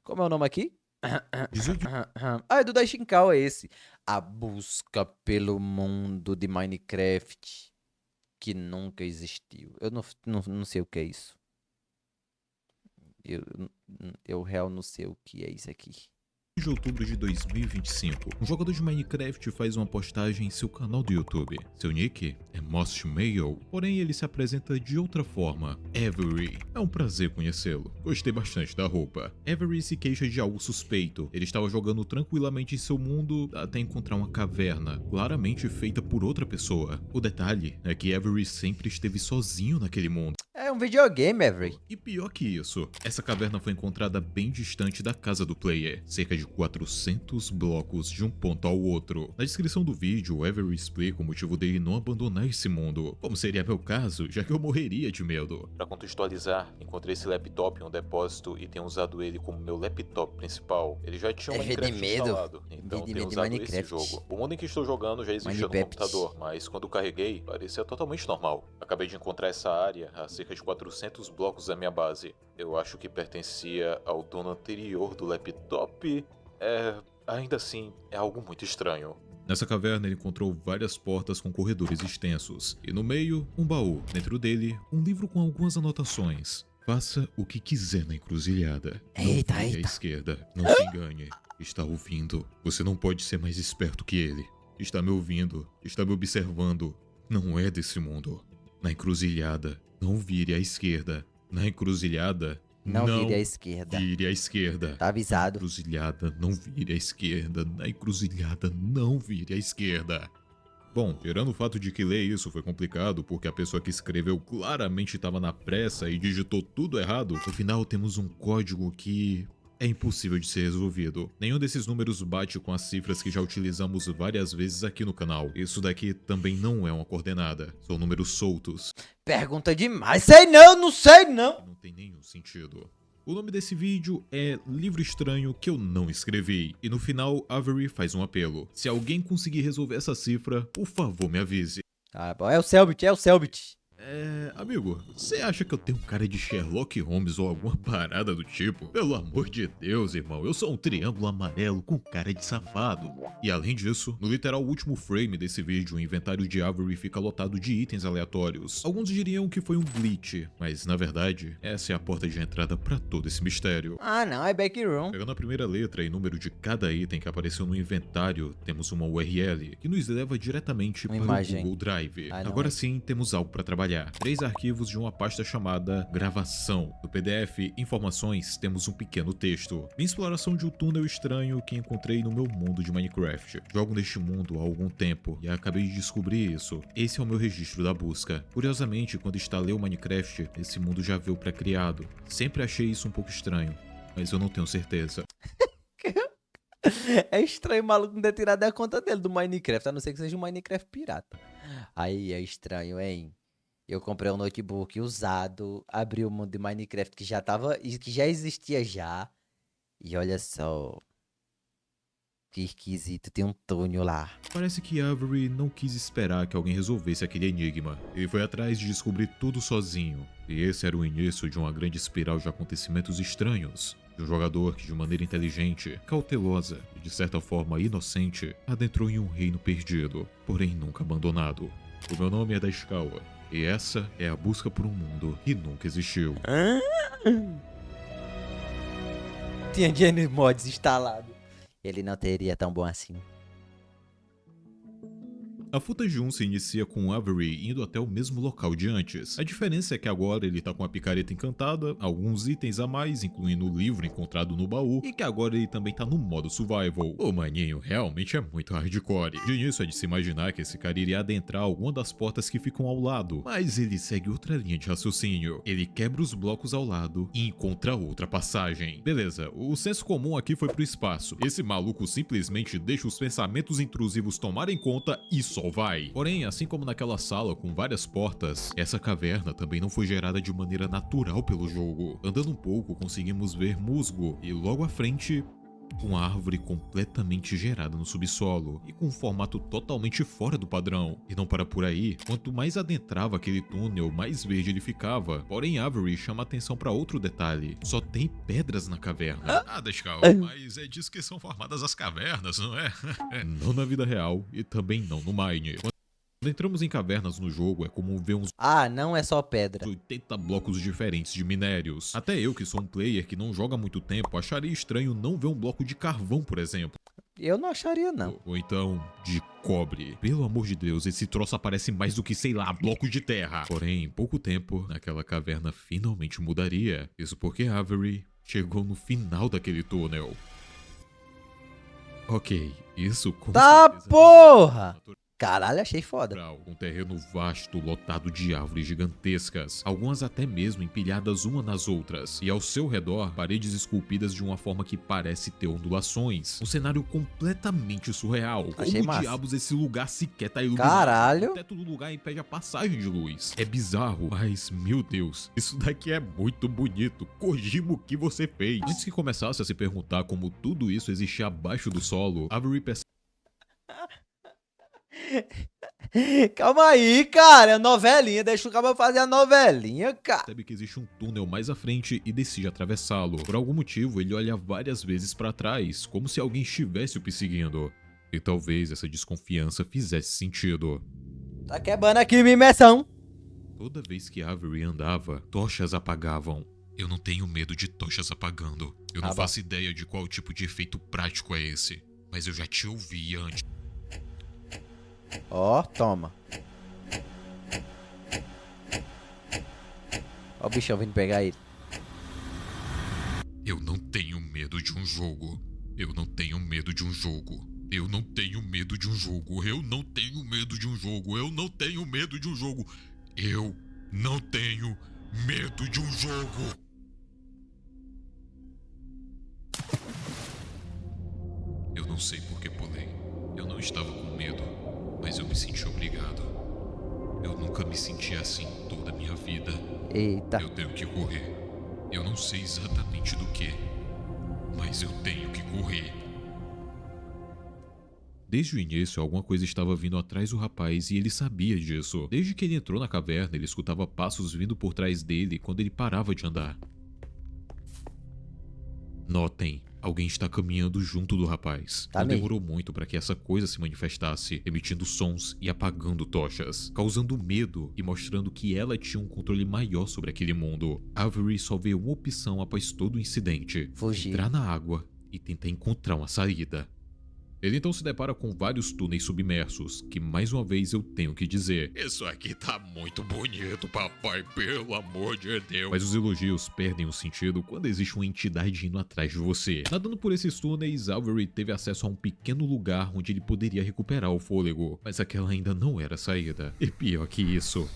Como é o nome aqui? Diz. Ah, é do Daishinkao, é esse. A busca pelo mundo de Minecraft que nunca existiu. Eu não sei o que é isso. Eu, eu real não sei o que é isso aqui. De outubro de 2025, um jogador de Minecraft faz uma postagem em seu canal do YouTube. Seu nick é Mostmail, porém ele se apresenta de outra forma. Avery. É um prazer conhecê-lo. Gostei bastante da roupa. Avery se queixa de algo suspeito. Ele estava jogando tranquilamente em seu mundo até encontrar uma caverna, claramente feita por outra pessoa. O detalhe é que Avery sempre esteve sozinho naquele mundo. É um videogame, Avery. E pior que isso, essa caverna foi encontrada bem distante da casa do player, cerca de 400 blocos de um ponto ao outro. Na descrição do vídeo, Avery explica o motivo dele não abandonar esse mundo, como seria meu caso, já que eu morreria de medo. Para contextualizar, encontrei esse laptop em um depósito e tenho usado ele como meu laptop principal. Ele já tinha É Minecraft de medo. instalado, então De tenho medo de usado esse Minecraft. jogo. O mundo em que estou jogando já existia no Minecraft. computador, mas quando carreguei, parecia totalmente normal. Acabei de encontrar essa área a cerca de 400 blocos da minha base. Eu acho que pertencia ao dono anterior do laptop. Ainda assim, é algo muito estranho. Nessa caverna ele encontrou várias portas com corredores extensos, e no meio, um baú. Dentro dele, um livro com algumas anotações. Faça o que quiser na encruzilhada. Eita, Não vire à eita. esquerda. Não se engane. Está ouvindo. Você não pode ser mais esperto que ele. Está me ouvindo. Está me observando. Não é desse mundo. Na encruzilhada, não vire à esquerda. Na encruzilhada, Não vire à esquerda. vire à esquerda. Tá avisado. Na encruzilhada, não vire à esquerda. Na encruzilhada, não vire à esquerda. Bom, tirando o fato de que ler isso foi complicado porque a pessoa que escreveu claramente estava na pressa e digitou tudo errado, no final temos um código que é impossível de ser resolvido. Nenhum desses números bate com as cifras que já utilizamos várias vezes aqui no canal. Isso daqui também não é uma coordenada, são números soltos. Pergunta demais. Sei não sei não. Não tem nenhum sentido. O nome desse vídeo é Livro Estranho que eu não escrevi, e no final Avery faz um apelo. Se alguém conseguir resolver essa cifra, por favor me avise. Ah, bom, é o Selbit, é o Selbit. Amigo, você acha que eu tenho cara de Sherlock Holmes ou alguma parada do tipo? Pelo amor de Deus, irmão, eu sou um triângulo amarelo com cara de safado. E além disso, no literal último frame desse vídeo, o inventário de Avery fica lotado de itens aleatórios. Alguns diriam que foi um glitch, mas na verdade, essa é a porta de entrada pra todo esse mistério. Ah, não, é backroom. Pegando a primeira letra e número de cada item que apareceu no inventário, temos uma URL, que nos leva diretamente para o Google Drive. Agora sim, temos algo para trabalhar. 3 arquivos de uma pasta chamada gravação. No PDF informações temos um pequeno texto. Minha exploração de um túnel estranho que encontrei no meu mundo de Minecraft. Jogo neste mundo há algum tempo e acabei de descobrir isso. Esse é o meu registro da busca. Curiosamente, quando instalei o Minecraft, esse mundo já veio pré-criado. Sempre achei isso um pouco estranho, mas eu não tenho certeza. É estranho o maluco não ter tirado a conta dele do Minecraft, a não ser que seja um Minecraft pirata. Aí é estranho, hein? Eu comprei um notebook usado, abri o mundo de Minecraft que já existia já. E olha só. Que esquisito, tem um túnel lá. Parece que Avery não quis esperar que alguém resolvesse aquele enigma. Ele foi atrás de descobrir tudo sozinho. E esse era o início de uma grande espiral de acontecimentos estranhos. De um jogador que, de maneira inteligente, cautelosa e de certa forma inocente, adentrou em um reino perdido, porém nunca abandonado. O meu nome é Daishikawa. E essa é a busca por um mundo que nunca existiu. Tinha Genius Mods instalado. Ele não teria tão bom assim. A Footage 1 se inicia com Avery indo até o mesmo local de antes. A diferença é que agora ele tá com a picareta encantada, alguns itens a mais, incluindo o livro encontrado no baú, e que agora ele também tá no modo survival. O maninho realmente é muito hardcore. De início é de se imaginar que esse cara iria adentrar alguma das portas que ficam ao lado, mas ele segue outra linha de raciocínio. Ele quebra os blocos ao lado e encontra outra passagem. Beleza, o senso comum aqui foi pro espaço. Esse maluco simplesmente deixa os pensamentos intrusivos tomarem conta e só vai. Porém, assim como naquela sala com várias portas, essa caverna também não foi gerada de maneira natural pelo jogo. Andando um pouco, conseguimos ver musgo e logo à frente, Uma árvore completamente gerada no subsolo e com um formato totalmente fora do padrão. E não para por aí, quanto mais adentrava aquele túnel, mais verde ele ficava. Porém, Avery chama atenção para outro detalhe: só tem pedras na caverna. Ah, Descal, mas é disso que são formadas as cavernas, não é? Não na vida real e também não no Mine. Quando entramos em cavernas no jogo, é comum ver uns Ah, não é só pedra. 80 blocos diferentes de minérios. Até eu, que sou um player que não joga há muito tempo, acharia estranho não ver um bloco de carvão, por exemplo. Eu não acharia, não. Ou então, de cobre. Pelo amor de Deus, esse troço aparece mais do que, sei lá, bloco de terra. Porém, em pouco tempo, aquela caverna finalmente mudaria. Isso porque Avery chegou no final daquele túnel. Ok, isso com Tá, certeza porra! Caralho, achei foda. um terreno vasto, lotado de árvores gigantescas, algumas até mesmo empilhadas uma nas outras, e ao seu redor, paredes esculpidas de uma forma que parece ter ondulações. Um cenário completamente surreal. Achei Como massa. diabos esse lugar sequer tá iluminado? Caralho. O teto do lugar impede a passagem de luz. É bizarro, mas, meu Deus, isso daqui é muito bonito. Kojima, o que você fez? Antes que começasse a se perguntar como tudo isso existia abaixo do solo, Avery percebe Calma aí, cara. É novelinha. Deixa o cara fazer a novelinha, cara. que existe um túnel mais à frente e decide atravessá-lo. Por algum motivo, ele olha várias vezes para trás, como se alguém estivesse o perseguindo. E talvez essa desconfiança fizesse sentido. Tá quebrando aqui minha imersão. Toda vez que Avery andava, tochas apagavam. Eu não tenho medo de tochas apagando. Eu não faço ideia de qual tipo de efeito prático é esse. Mas eu já te ouvi antes. Ó, toma. Ó o bichão vindo pegar ele. Eu não tenho medo de um jogo. Eu não tenho medo de um jogo. Eu não tenho medo de um jogo. Eu não tenho medo de um jogo. Eu não tenho medo de um jogo. Eu não tenho medo de um jogo. Eu não sei por que pulei. Eu não estava com medo, mas eu me senti obrigado. Eu nunca me senti assim toda a minha vida. Eita. Eu tenho que correr. Eu não sei exatamente do que, mas eu tenho que correr. Desde o início, alguma coisa estava vindo atrás do rapaz e ele sabia disso. Desde que ele entrou na caverna, ele escutava passos vindo por trás dele quando ele parava de andar. Notem, alguém está caminhando junto do rapaz. Não demorou muito para que essa coisa se manifestasse, emitindo sons e apagando tochas, causando medo e mostrando que ela tinha um controle maior sobre aquele mundo. Avery só vê uma opção após todo o incidente: fugir. Entrar na água e tentar encontrar uma saída. Ele então se depara com vários túneis submersos, que mais uma vez eu tenho que dizer: isso aqui tá muito bonito, papai, pelo amor de Deus. Mas os elogios perdem o sentido quando existe uma entidade indo atrás de você. Nadando por esses túneis, Avery teve acesso a um pequeno lugar onde ele poderia recuperar o fôlego, mas aquela ainda não era a saída. E pior que isso,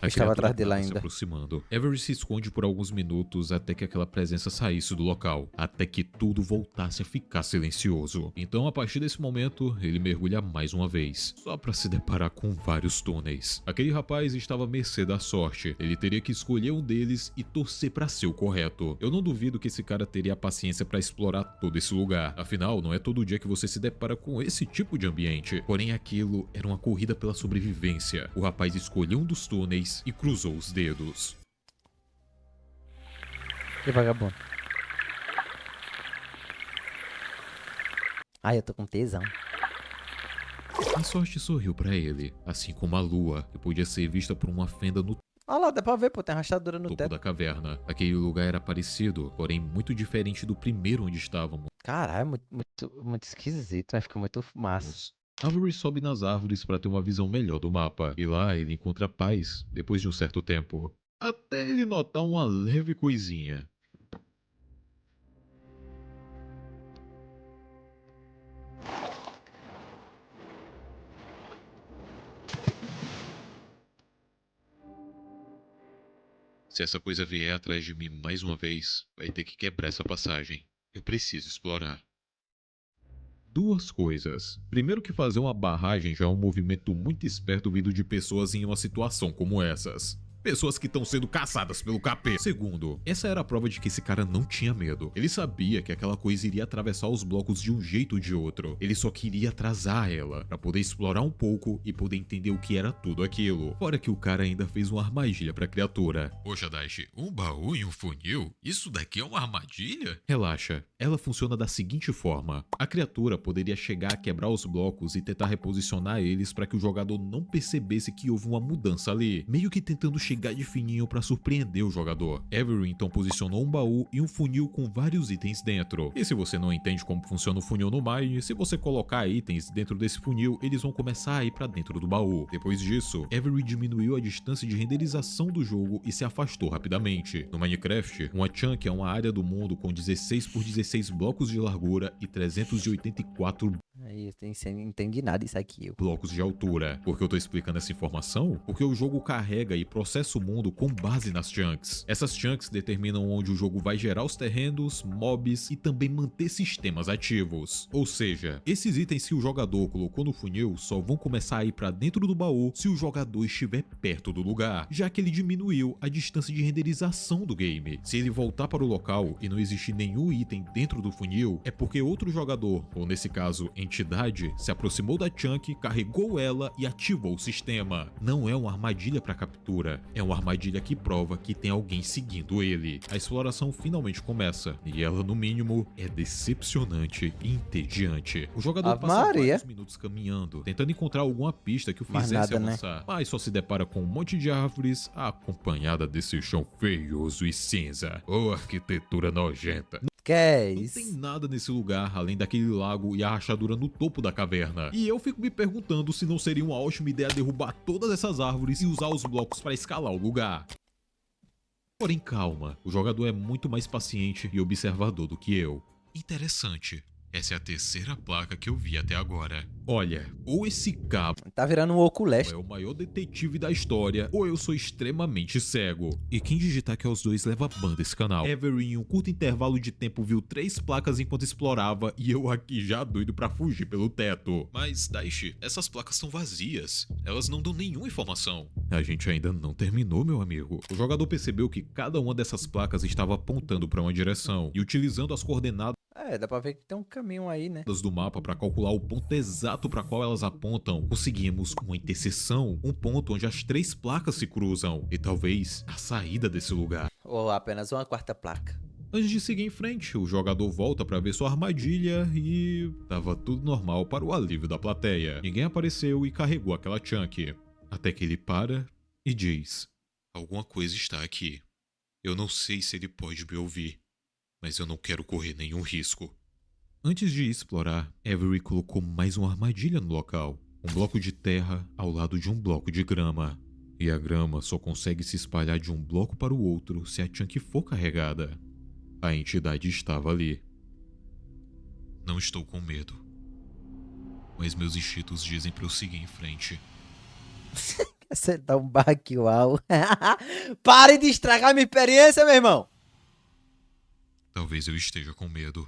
a estava atrás criatura dele se ainda. aproximando. Avery se esconde por alguns minutos até que aquela presença saísse do local, até que tudo voltasse a ficar silencioso. Então, a partir desse momento, ele mergulha mais uma vez, só para se deparar com vários túneis. Aquele rapaz estava à mercê da sorte. Ele teria que escolher um deles e torcer para ser o correto. Eu não duvido que esse cara teria a paciência para explorar todo esse lugar. Afinal, não é todo dia que você se depara com esse tipo de ambiente. Porém, aquilo era uma corrida pela sobrevivência. O rapaz escolheu um dos túneis e cruzou os dedos. Que vagabundo. Ai, eu tô com tesão. A sorte sorriu pra ele, assim como a lua, que podia ser vista por uma fenda no Olha lá, dá pra ver, pô, tem rachadura no topo teto. da caverna. Aquele lugar era parecido, porém muito diferente do primeiro onde estávamos. Caralho, muito esquisito, mas ficou muito massa. Avery sobe nas árvores para ter uma visão melhor do mapa, e lá ele encontra paz, depois de um certo tempo. Até ele notar uma leve coisinha. Se essa coisa vier atrás de mim mais uma vez, vai ter que quebrar essa passagem. Eu preciso explorar. Duas coisas. Primeiro que fazer uma barragem já é um movimento muito esperto vindo de pessoas em uma situação como essas. Pessoas que estão sendo caçadas pelo capeta. Segundo, essa era a prova de que esse cara não tinha medo. Ele sabia que aquela coisa iria atravessar os blocos de um jeito ou de outro. Ele só queria atrasar ela, pra poder explorar um pouco e poder entender o que era tudo aquilo. Fora que o cara ainda fez uma armadilha pra criatura. Poxa, Daichi, um baú e um funil? Isso daqui é uma armadilha? Relaxa, ela funciona da seguinte forma. A criatura poderia chegar a quebrar os blocos e tentar reposicionar eles pra que o jogador não percebesse que houve uma mudança ali, meio que tentando chegar de fininho pra surpreender o jogador. Avery então posicionou um baú e um funil com vários itens dentro. E se você não entende como funciona o funil no Mine, se você colocar itens dentro desse funil, eles vão começar a ir pra dentro do baú. Depois disso, Avery diminuiu a distância de renderização do jogo e se afastou rapidamente. No Minecraft, uma chunk é uma área do mundo com 16 por 16 blocos de largura e 384 Aí, eu não entendi nada disso aqui. blocos de altura. Por que eu tô explicando essa informação? Porque o jogo carrega e processa o mundo com base nas chunks. Essas chunks determinam onde o jogo vai gerar os terrenos, mobs e também manter sistemas ativos. Ou seja, esses itens que o jogador colocou no funil só vão começar a ir pra dentro do baú se o jogador estiver perto do lugar, já que ele diminuiu a distância de renderização do game. Se ele voltar para o local e não existir nenhum item dentro do funil, é porque outro jogador, ou nesse caso, entidade, se aproximou da chunk, carregou ela e ativou o sistema. Não é uma armadilha para captura, é uma armadilha que prova que tem alguém seguindo ele. A exploração finalmente começa, e ela, no mínimo, é decepcionante e entediante. O jogador Ave passa Maria. vários minutos caminhando, tentando encontrar alguma pista que o Mais fizesse nada, né? avançar, mas só se depara com um monte de árvores, acompanhada desse chão feioso e cinza. Ô, arquitetura nojenta. Que é Não isso? tem nada nesse lugar além daquele lago e a rachadura no topo da caverna. E eu fico me perguntando se não seria uma ótima ideia derrubar todas essas árvores e usar os blocos para escalar o lugar. Porém, calma, o jogador é muito mais paciente e observador do que eu. Interessante. Essa é a terceira placa que eu vi até agora. Olha, ou esse cabo Tá virando um Oculeste. é o maior detetive da história, ou eu sou extremamente cego. E quem digitar que é os dois leva ban desse canal. Avery, em um curto intervalo de tempo, viu 3 placas enquanto explorava, e eu aqui já doido pra fugir pelo teto. Mas, Daichi, essas placas são vazias. Elas não dão nenhuma informação. A gente ainda não terminou, meu amigo. O jogador percebeu que cada uma dessas placas estava apontando pra uma direção, e utilizando as coordenadas É, dá pra ver que tem um caminho aí, né? do mapa para calcular o ponto exato para qual elas apontam, conseguimos uma interseção, um ponto onde as 3 placas se cruzam, e talvez a saída desse lugar. Ou apenas uma quarta placa. Antes de seguir em frente, o jogador volta para ver sua armadilha e tava tudo normal para o alívio da plateia. Ninguém apareceu e carregou aquela chunk, até que ele para e diz: alguma coisa está aqui. Eu não sei se ele pode me ouvir, mas eu não quero correr nenhum risco. Antes de explorar, Avery colocou mais uma armadilha no local. Um bloco de terra ao lado de um bloco de grama. E a grama só consegue se espalhar de um bloco para o outro se a chunk for carregada. A entidade estava ali. Não estou com medo, mas meus instintos dizem para eu seguir em frente. Você dá um baque, uau. Pare de estragar minha experiência, meu irmão. Talvez eu esteja com medo.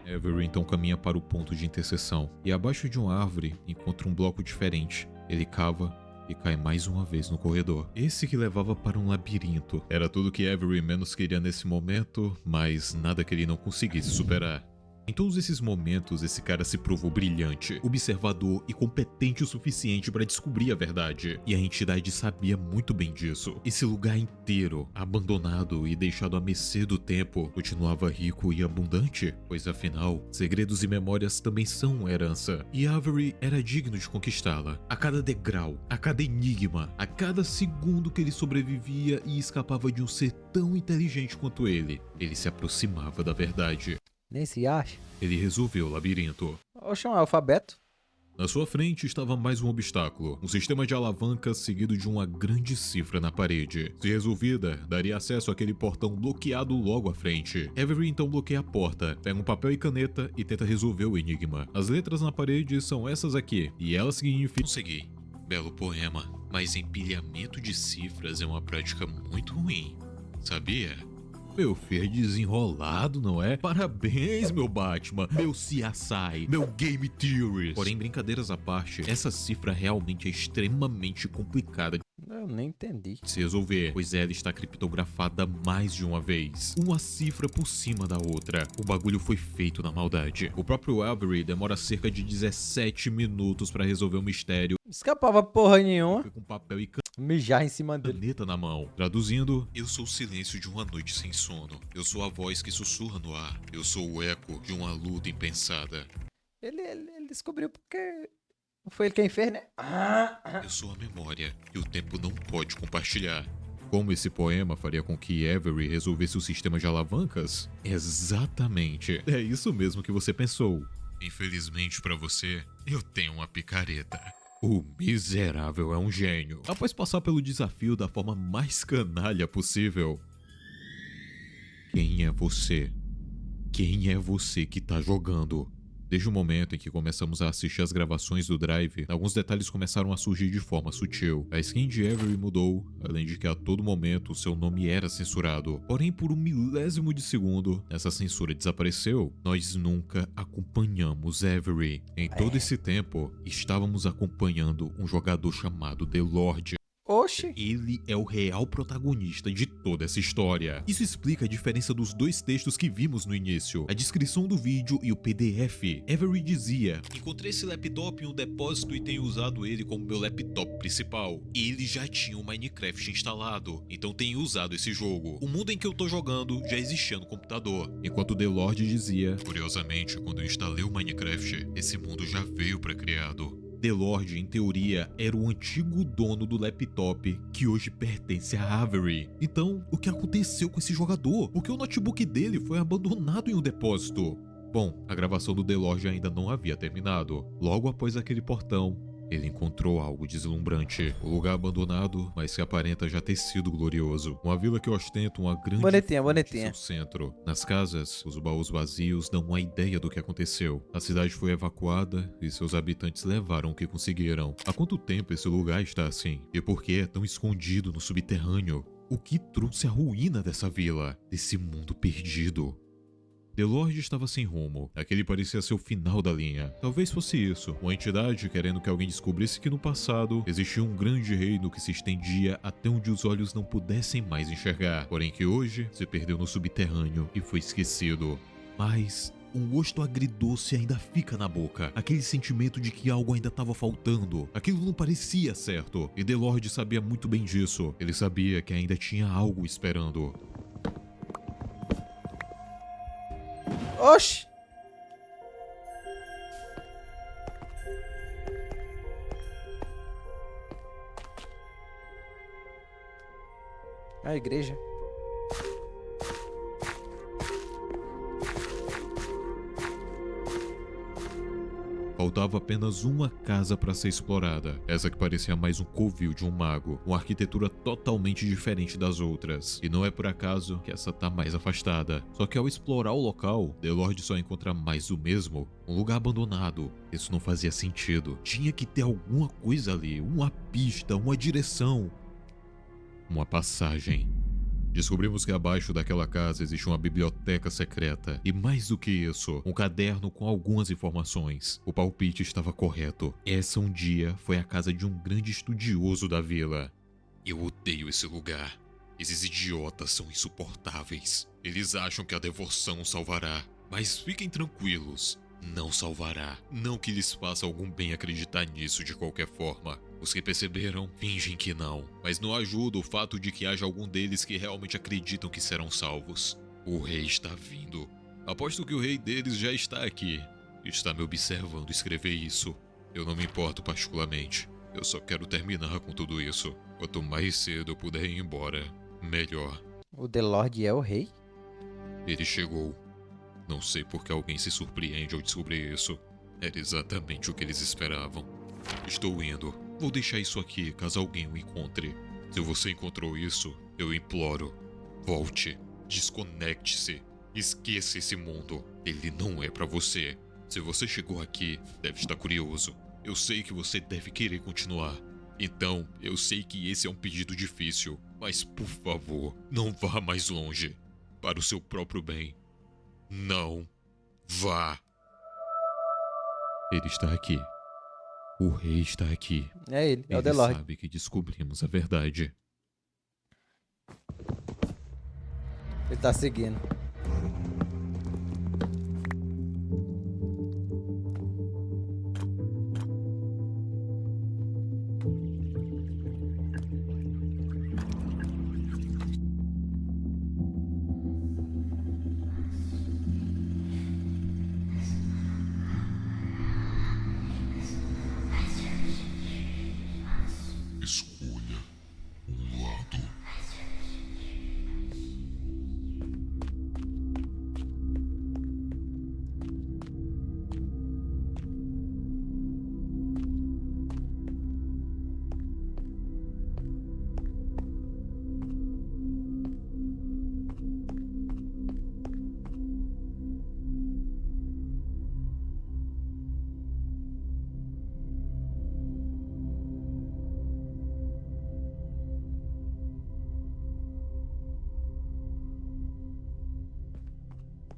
Avery então caminha para o ponto de interseção, e abaixo de uma árvore encontra um bloco diferente. Ele cava e cai mais uma vez no corredor. Esse que levava para um labirinto. Era tudo que Avery menos queria nesse momento, mas nada que ele não conseguisse superar. Em todos esses momentos, esse cara se provou brilhante, observador e competente o suficiente para descobrir a verdade. E a entidade sabia muito bem disso. Esse lugar inteiro, abandonado e deixado à mercê do tempo, continuava rico e abundante, pois afinal, segredos e memórias também são uma herança. E Avery era digno de conquistá-la. A cada degrau, a cada enigma, a cada segundo que ele sobrevivia e escapava de um ser tão inteligente quanto ele se aproximava da verdade. Nem se acha. Ele resolveu o labirinto. Oxe, é um alfabeto. Na sua frente estava mais um obstáculo, um sistema de alavancas seguido de uma grande cifra na parede. Se resolvida, daria acesso àquele portão bloqueado logo à frente. Avery então bloqueia a porta, pega um papel e caneta e tenta resolver o enigma. As letras na parede são essas aqui, e elas significam... Consegui. Belo poema, mas empilhamento de cifras é uma prática muito ruim, sabia? Meu filho é desenrolado, não é? Parabéns, meu Batman, meu CSI, meu Game Theories. Porém, brincadeiras à parte, essa cifra realmente é extremamente complicada Eu nem entendi. de se resolver, pois ela está criptografada mais de uma vez, uma cifra por cima da outra. O bagulho foi feito na maldade. O próprio Avery demora cerca de 17 minutos para resolver o mistério. Escapava porra nenhuma. Com papel e Mijar em cima dele. caneta na mão. Traduzindo, eu sou o silêncio de uma noite sem sono. Eu sou a voz que sussurra no ar. Eu sou o eco de uma luta impensada. Ele descobriu porque... Foi ele quem fez, né? Eu sou a memória que o tempo não pode compartilhar. Como esse poema faria com que Avery resolvesse o sistema de alavancas? Exatamente. É isso mesmo que você pensou. Infelizmente para você, eu tenho uma picareta. O miserável é um gênio. Após passar pelo desafio da forma mais canalha possível. Quem é você? Quem é você que tá jogando? Desde o momento em que começamos a assistir as gravações do Drive, alguns detalhes começaram a surgir de forma sutil. A skin de Avery mudou, além de que a todo momento seu nome era censurado. Porém, por um milésimo de segundo, essa censura desapareceu. Nós nunca acompanhamos Avery. Em todo esse tempo, estávamos acompanhando um jogador chamado The Lord. Oxi. Ele é o real protagonista de toda essa história. Isso explica a diferença dos dois textos que vimos no início, a descrição do vídeo e o PDF. Avery dizia: encontrei esse laptop em um depósito e tenho usado ele como meu laptop principal. Ele já tinha o Minecraft instalado, então tenho usado esse jogo. O mundo em que eu tô jogando já existia no computador. Enquanto The Lord dizia: curiosamente, quando eu instalei o Minecraft, esse mundo já veio pré-criado. The Lord, em teoria, era o antigo dono do laptop que hoje pertence a Avery. Então, o que aconteceu com esse jogador? Por que o notebook dele foi abandonado em um depósito? Bom, a gravação do The Lord ainda não havia terminado. Logo após aquele portão, ele encontrou algo deslumbrante. Um lugar abandonado, mas que aparenta já ter sido glorioso. Uma vila que ostenta uma grande Bonitinha, fonte em bonitinha. seu centro. Nas casas, os baús vazios dão uma ideia do que aconteceu. A cidade foi evacuada e seus habitantes levaram o que conseguiram. Há quanto tempo esse lugar está assim? E por que é tão escondido no subterrâneo? O que trouxe a ruína dessa vila? Desse mundo perdido? The Lord estava sem rumo. Aquele parecia ser o final da linha. Talvez fosse isso, uma entidade querendo que alguém descobrisse que no passado existia um grande reino que se estendia até onde os olhos não pudessem mais enxergar, porém que hoje se perdeu no subterrâneo e foi esquecido. Mas um gosto agridoce ainda fica na boca, aquele sentimento de que algo ainda estava faltando. Aquilo não parecia certo, e The Lord sabia muito bem disso. Ele sabia que ainda tinha algo esperando. Oxi. A igreja. Faltava apenas uma casa para ser explorada, essa que parecia mais um covil de um mago, uma arquitetura totalmente diferente das outras. E não é por acaso que essa tá mais afastada. Só que ao explorar o local, The Lord só encontra mais do mesmo, um lugar abandonado. Isso não fazia sentido. Tinha que ter alguma coisa ali, uma pista, uma direção, uma passagem. Descobrimos que abaixo daquela casa existe uma biblioteca secreta. E mais do que isso, um caderno com algumas informações. O palpite estava correto. Essa um dia foi a casa de um grande estudioso da vila. Eu odeio esse lugar. Esses idiotas são insuportáveis. Eles acham que a devoção os salvará. Mas fiquem tranquilos. Não salvará. Não que lhes faça algum bem acreditar nisso de qualquer forma. Os que perceberam, fingem que não. Mas não ajuda o fato de que haja algum deles que realmente acreditam que serão salvos. O rei está vindo. Aposto que o rei deles já está aqui. Está me observando escrever isso. Eu não me importo particularmente. Eu só quero terminar com tudo isso. Quanto mais cedo eu puder ir embora, melhor. O The Lord é o rei? Ele chegou. Não sei por que alguém se surpreende ao descobrir isso. Era exatamente o que eles esperavam. Estou indo. Vou deixar isso aqui caso alguém o encontre. Se você encontrou isso, eu imploro. Volte. Desconecte-se. Esqueça esse mundo. Ele não é pra você. Se você chegou aqui, deve estar curioso. Eu sei que você deve querer continuar. Então, eu sei que esse é um pedido difícil, mas por favor, não vá mais longe. Para o seu próprio bem. Não vá. Ele está aqui. O rei está aqui. É ele, é o Ele Delord. sabe que descobrimos a verdade. Ele tá seguindo. Escolha um lado.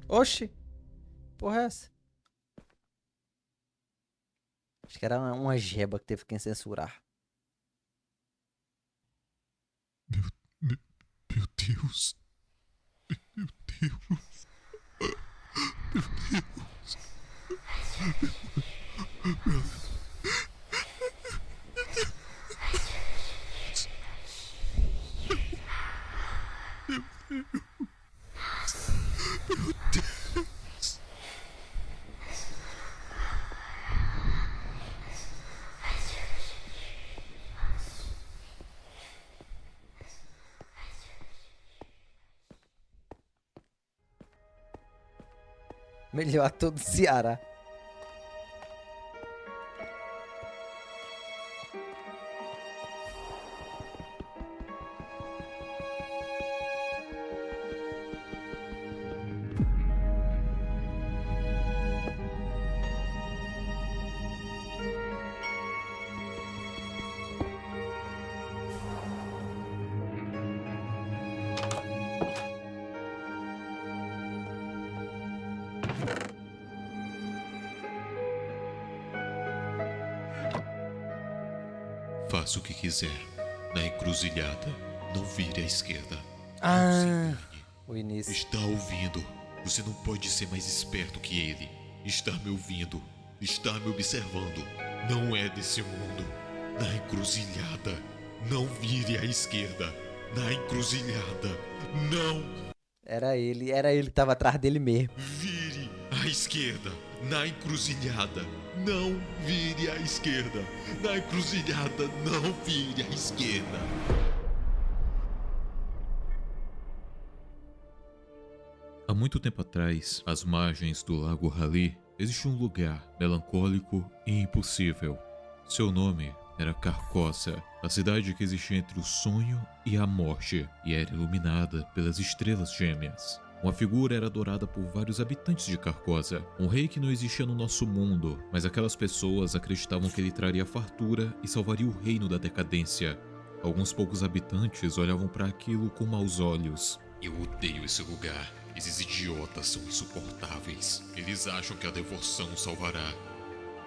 Oxi. Porra é essa? Acho que era uma jeba que teve que censurar. Meu Deus. Meu Deus. Melhor ator do Ceará. Faça o que quiser. Na encruzilhada, não vire à esquerda. Ah, Não se engane. o início. Está ouvindo. Você não pode ser mais esperto que ele. Está me ouvindo. Está me observando. Não é desse mundo. Na encruzilhada, não vire à esquerda. Na encruzilhada, não Era ele que tava atrás dele mesmo. vire à esquerda. Na encruzilhada, não vire à esquerda. Na encruzilhada, não vire à esquerda. Há muito tempo atrás, às margens do Lago Rali, existia um lugar melancólico e impossível. Seu nome era Carcosa, a cidade que existia entre o sonho e a morte, e era iluminada pelas estrelas gêmeas. Uma figura era adorada por vários habitantes de Carcosa, um rei que não existia no nosso mundo, mas aquelas pessoas acreditavam que ele traria fartura e salvaria o reino da decadência. Alguns poucos habitantes olhavam para aquilo com maus olhos. Eu odeio esse lugar. Esses idiotas são insuportáveis. Eles acham que a devoção os salvará.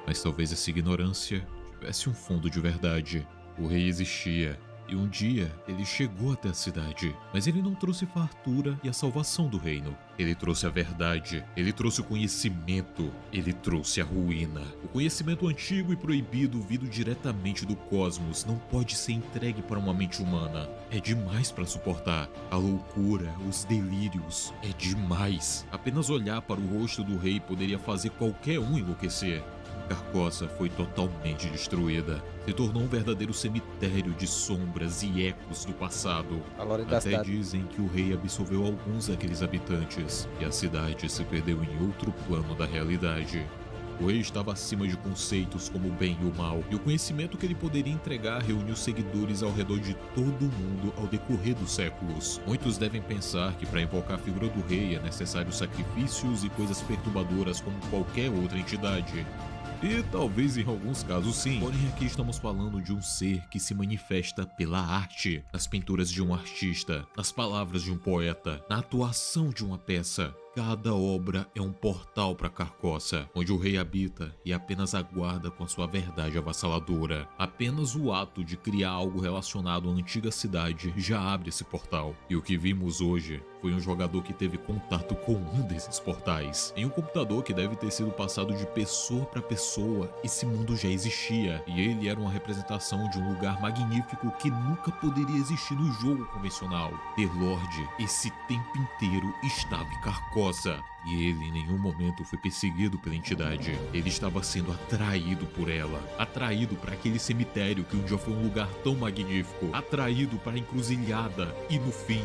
Mas talvez essa ignorância tivesse um fundo de verdade. O rei existia, e um dia ele chegou até a cidade, mas ele não trouxe fartura e a salvação do reino. Ele trouxe a verdade, ele trouxe o conhecimento, ele trouxe a ruína. O conhecimento antigo e proibido vindo diretamente do cosmos não pode ser entregue para uma mente humana. É demais para suportar. A loucura, os delírios, é demais. Apenas olhar para o rosto do rei poderia fazer qualquer um enlouquecer. Carcosa foi totalmente destruída. Se tornou um verdadeiro cemitério de sombras e ecos do passado. A glória da Até cidade. dizem que o rei absolveu alguns daqueles habitantes e a cidade se perdeu em outro plano da realidade. O rei estava acima de conceitos como o bem e o mal, e o conhecimento que ele poderia entregar reuniu seguidores ao redor de todo o mundo ao decorrer dos séculos. Muitos devem pensar que para invocar a figura do rei é necessário sacrifícios e coisas perturbadoras como qualquer outra entidade. E talvez em alguns casos sim, porém aqui estamos falando de um ser que se manifesta pela arte, nas pinturas de um artista, nas palavras de um poeta, na atuação de uma peça. Cada obra é um portal para Carcosa, onde o rei habita e apenas aguarda com a sua verdade avassaladora. Apenas o ato de criar algo relacionado à antiga cidade já abre esse portal. E o que vimos hoje foi um jogador que teve contato com um desses portais. Em um computador que deve ter sido passado de pessoa para pessoa, esse mundo já existia, e ele era uma representação de um lugar magnífico que nunca poderia existir no jogo convencional. The Lord, esse tempo inteiro, estava em Carcosa. E ele em nenhum momento foi perseguido pela entidade. Ele estava sendo atraído por ela. Atraído para aquele cemitério que um dia foi um lugar tão magnífico. Atraído para a encruzilhada. E no fim,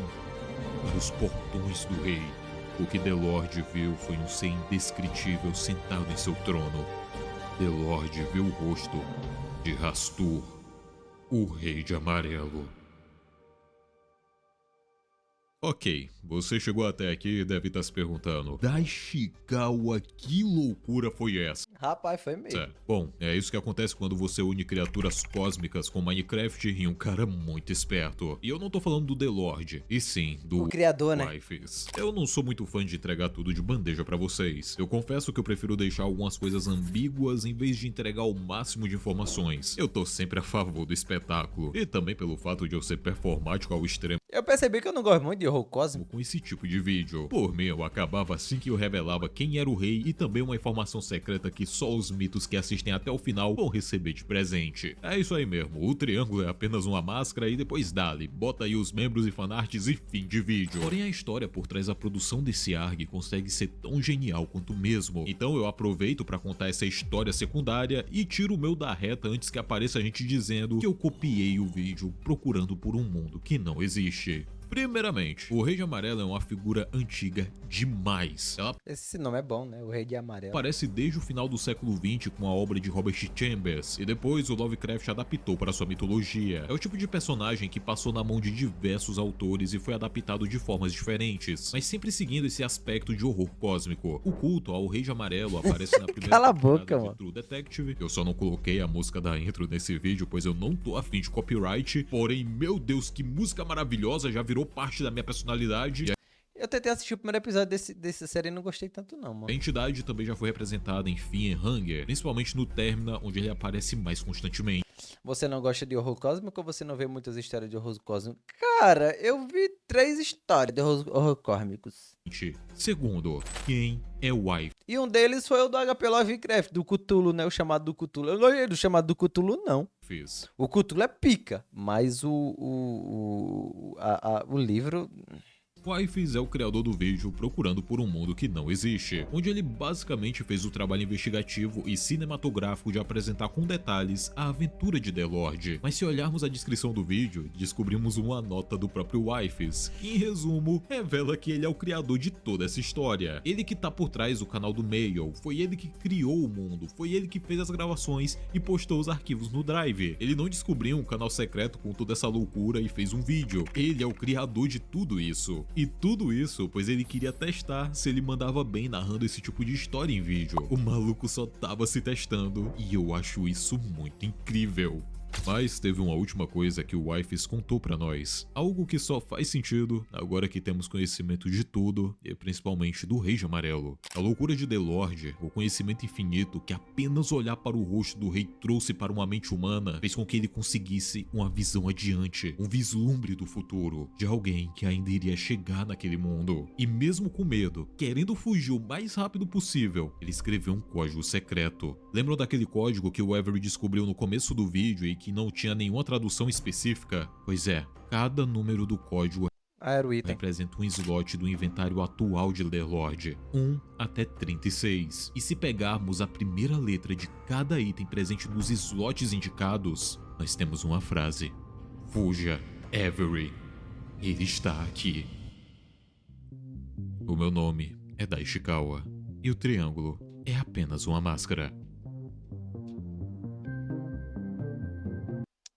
para os portões do rei. O que The Lord viu foi um ser indescritível sentado em seu trono. The Lord viu o rosto de Rastur, o Rei de Amarelo. Ok, você chegou até aqui e deve estar se perguntando: Daishikawa, que loucura foi essa? Rapaz, foi mesmo. Bom, é isso que acontece quando você une criaturas cósmicas com Minecraft e um cara muito esperto. E eu não tô falando do The Lord, e sim do O criador, né? Wifes. Eu não sou muito fã de entregar tudo de bandeja pra vocês. Eu confesso que eu prefiro deixar algumas coisas ambíguas em vez de entregar o máximo de informações. Eu tô sempre a favor do espetáculo, e também pelo fato de eu ser performático ao extremo. Eu percebi que eu não gosto muito de horror cósmico. Com esse tipo de vídeo. Por mim, eu acabava assim que eu revelava quem era o rei e também uma informação secreta que só os mitos que assistem até o final vão receber de presente. É isso aí mesmo, o triângulo é apenas uma máscara e depois dá-lhe, bota aí os membros e fanarts e fim de vídeo. Porém, a história por trás da produção desse ARG consegue ser tão genial quanto o mesmo. Então eu aproveito para contar essa história secundária e tiro o meu da reta antes que apareça gente dizendo que eu copiei o vídeo procurando por um mundo que não existe. Primeiramente, o Rei de Amarelo é uma figura antiga demais. Ela Esse nome é bom, né? O Rei de Amarelo. aparece desde o final do século XX com a obra de Robert Chambers, e depois o Lovecraft adaptou para sua mitologia. É o tipo de personagem que passou na mão de diversos autores e foi adaptado de formas diferentes, mas sempre seguindo esse aspecto de horror cósmico. O culto ao Rei de Amarelo aparece na primeira Cala a temporada boca, de mano. True Detective. Eu só não coloquei a música da intro nesse vídeo, pois eu não tô afim de copyright, porém, meu Deus, que música maravilhosa, já virou parte da minha personalidade. Eu tentei assistir o primeiro episódio dessa série e não gostei tanto não, A mano. entidade também já foi representada em Fienhanger, principalmente no Termina, onde ele aparece mais constantemente. Você não gosta de horror cósmico ou você não vê muitas histórias de horror cósmico? Cara, eu vi 3 histórias de horror cósmicos. Segundo, quem é o Wife? E um deles foi o do HP Lovecraft, do Cthulhu, né? O chamado do Cthulhu. Eu não gostei do chamado do Cthulhu, não. O Cthulhu é pica, mas o livro... Wifes é o criador do vídeo Procurando por um Mundo que Não Existe, onde ele basicamente fez o trabalho investigativo e cinematográfico de apresentar com detalhes a aventura de The Lord. Mas se olharmos a descrição do vídeo, descobrimos uma nota do próprio Wifes, que em resumo, revela que ele é o criador de toda essa história. Ele que tá por trás do canal do Mail, foi ele que criou o mundo, foi ele que fez as gravações e postou os arquivos no Drive. Ele não descobriu um canal secreto com toda essa loucura e fez um vídeo. Ele é o criador de tudo isso. E tudo isso, pois ele queria testar se ele mandava bem narrando esse tipo de história em vídeo. O maluco só tava se testando e eu acho isso muito incrível. Mas teve uma última coisa que o Wifes contou pra nós, algo que só faz sentido agora que temos conhecimento de tudo, e principalmente do Rei de Amarelo. A loucura de The Lord, o conhecimento infinito que apenas olhar para o rosto do rei trouxe para uma mente humana, fez com que ele conseguisse uma visão adiante, um vislumbre do futuro, de alguém que ainda iria chegar naquele mundo. E mesmo com medo, querendo fugir o mais rápido possível, ele escreveu um código secreto. Lembram daquele código que o Avery descobriu no começo do vídeo e que não tinha nenhuma tradução específica? Pois é, cada número do código era o item. representa um slot do inventário atual de The Lord, 1 até 36. E se pegarmos a primeira letra de cada item presente nos slots indicados, nós temos uma frase: Fuja, Avery. Ele está aqui. O meu nome é Daishikawa, e o triângulo é apenas uma máscara.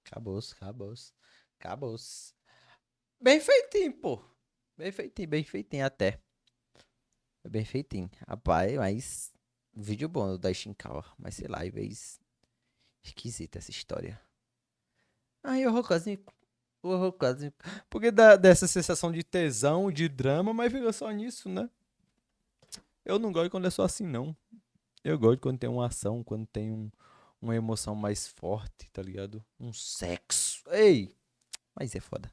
Acabou-se, acabou-se. Acabou-se. Bem feitinho, pô. Bem feitinho até. Bem feitinho. Rapaz, mas. Vídeo bom do da Shinkawa. Mas sei lá, é vez esquisita essa história. Ai, horror cósmico. Horror cósmico. Porque dá dessa sensação de tesão, de drama, mas fica só nisso, né? Eu não gosto quando é só assim, não. Eu gosto quando tem uma ação, quando tem uma emoção mais forte, tá ligado? Um sexo. Ei! Mas é foda.